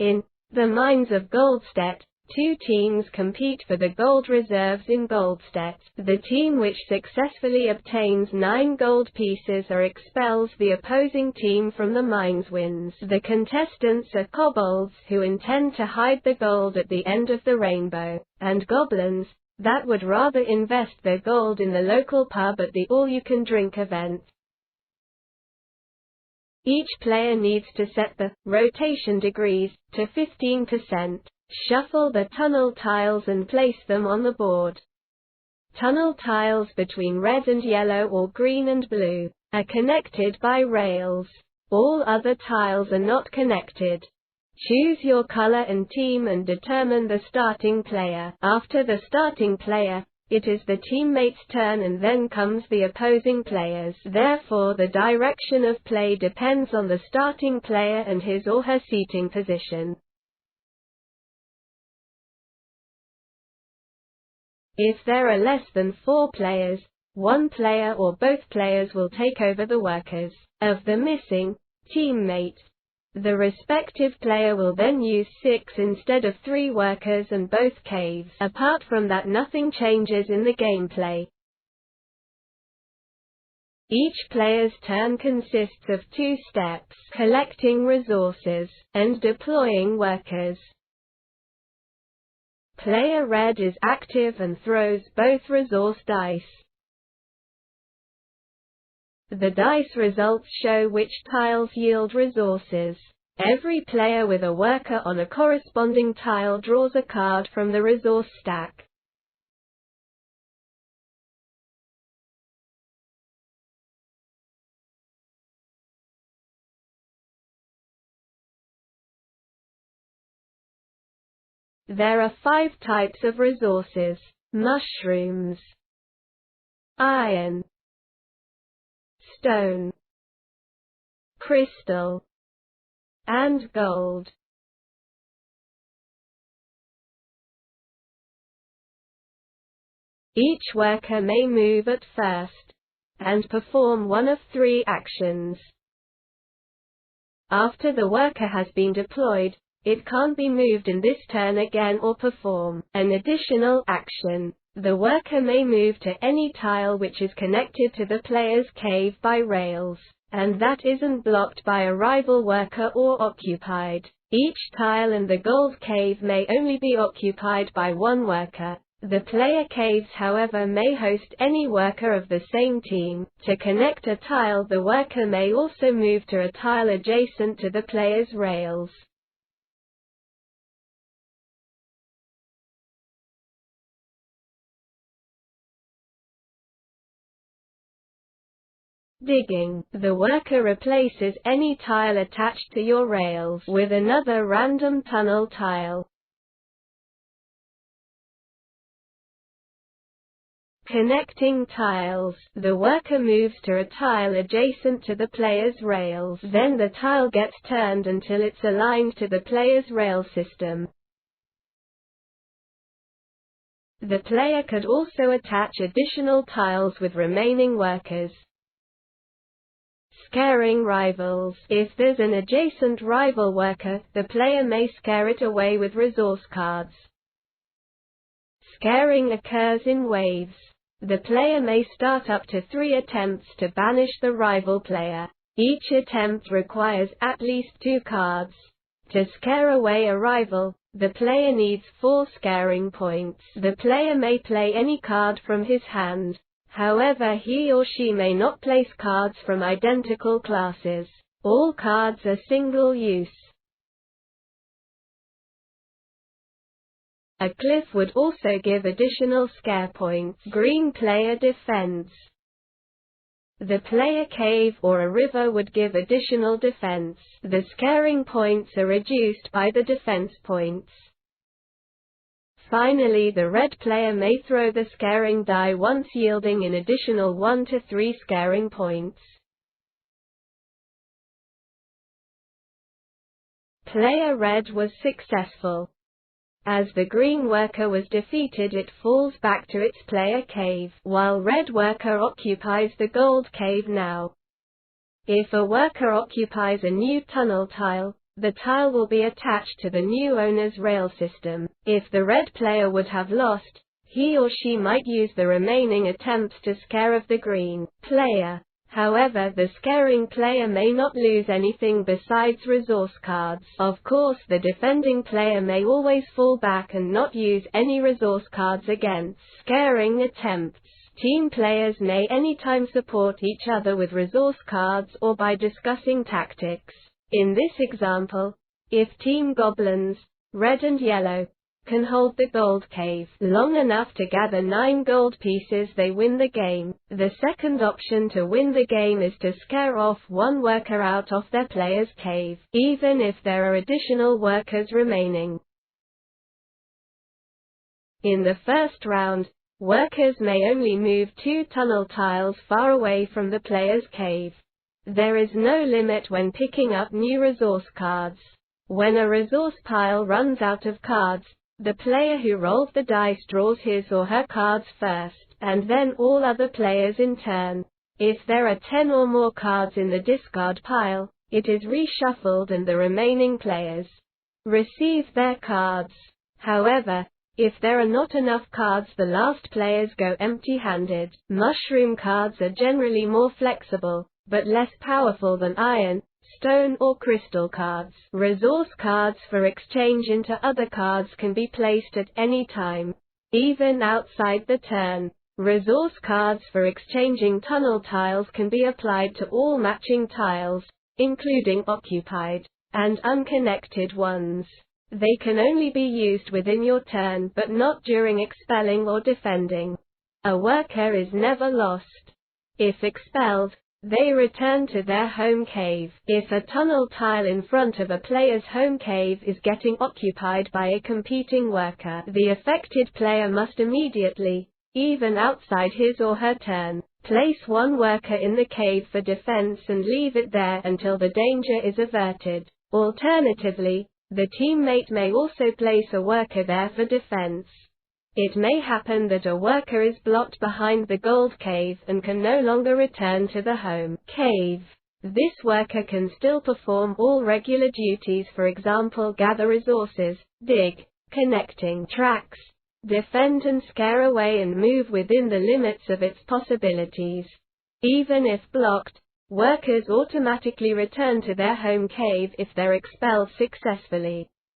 In the mines of Goldstett, two teams compete for the gold reserves in Goldstett. The team which successfully obtains 9 gold pieces or expels the opposing team from the mines wins. The contestants are kobolds, who intend to hide the gold at the end of the rainbow, and goblins, that would rather invest their gold in the local pub at the all-you-can-drink event. Each player needs to set the rotation degrees to 15%. Shuffle the tunnel tiles and place them on the board. Tunnel tiles between red and yellow or green and blue are connected by rails. All other tiles are not connected. Choose your color and team and determine the starting player. After the starting player, it is the teammate's turn and then comes the opposing players. Therefore, the direction of play depends on the starting player and his or her seating position. If there are less than 4 players, one player or both players will take over the workers of the missing teammate. The respective player will then use 6 instead of 3 workers and both caves. Apart from that, nothing changes in the gameplay. Each player's turn consists of 2 steps: collecting resources and deploying workers. Player red is active and throws both resource dice. The dice results show which tiles yield resources. Every player with a worker on a corresponding tile draws a card from the resource stack. There are 5 types of resources: mushrooms, iron, stone, crystal, and gold. Each worker may move at first, and perform one of 3 actions. After the worker has been deployed, it can't be moved in this turn again or perform an additional action. The worker may move to any tile which is connected to the player's cave by rails, and that isn't blocked by a rival worker or occupied. Each tile in the gold cave may only be occupied by one worker. The player caves, however, may host any worker of the same team. To connect a tile, the worker may also move to a tile adjacent to the player's rails. Digging. The worker replaces any tile attached to your rails with another random tunnel tile. Connecting tiles. The worker moves to a tile adjacent to the player's rails. Then the tile gets turned until it's aligned to the player's rail system. The player could also attach additional tiles with remaining workers. Scaring rivals. If there's an adjacent rival worker, the player may scare it away with resource cards. Scaring occurs in waves. The player may start up to 3 attempts to banish the rival player. Each attempt requires at least 2 cards. To scare away a rival, the player needs 4 scaring points. The player may play any card from his hand. However, he or she may not place cards from identical classes. All cards are single-use. A cliff would also give additional scare points. Green player defends. The player cave or a river would give additional defense. The scaring points are reduced by the defense points. Finally, the red player may throw the scaring die once, yielding an additional 1 to 3 scaring points. Player red was successful. As the green worker was defeated, it falls back to its player cave, while red worker occupies the gold cave now. If a worker occupies a new tunnel tile, the tile will be attached to the new owner's rail system. If the red player would have lost, he or she might use the remaining attempts to scare of the green player. However, the scaring player may not lose anything besides resource cards. Of course, the defending player may always fall back and not use any resource cards against scaring attempts. Team players may anytime support each other with resource cards or by discussing tactics. In this example, if Team Goblins, red and yellow, can hold the gold cave long enough to gather 9 gold pieces, they win the game. The second option to win the game is to scare off one worker out of their player's cave, even if there are additional workers remaining. In the first round, workers may only move 2 tunnel tiles far away from the player's cave. There is no limit when picking up new resource cards. When a resource pile runs out of cards, the player who rolled the dice draws his or her cards first, and then all other players in turn. If there are 10 or more cards in the discard pile, it is reshuffled and the remaining players receive their cards. However, if there are not enough cards, the last players go empty-handed. Mushroom cards are generally more flexible, but less powerful than iron, stone or crystal cards. Resource cards for exchange into other cards can be placed at any time, even outside the turn. Resource cards for exchanging tunnel tiles can be applied to all matching tiles, including occupied and unconnected ones. They can only be used within your turn but not during expelling or defending. A worker is never lost. If expelled, they return to their home cave. If a tunnel tile in front of a player's home cave is getting occupied by a competing worker, the affected player must immediately, even outside his or her turn, place one worker in the cave for defense and leave it there until the danger is averted. Alternatively, the teammate may also place a worker there for defense. It may happen that a worker is blocked behind the gold cave and can no longer return to the home cave. This worker can still perform all regular duties, for example gather resources, dig, connecting tracks, defend and scare away and move within the limits of its possibilities. Even if blocked, workers automatically return to their home cave if they're expelled successfully.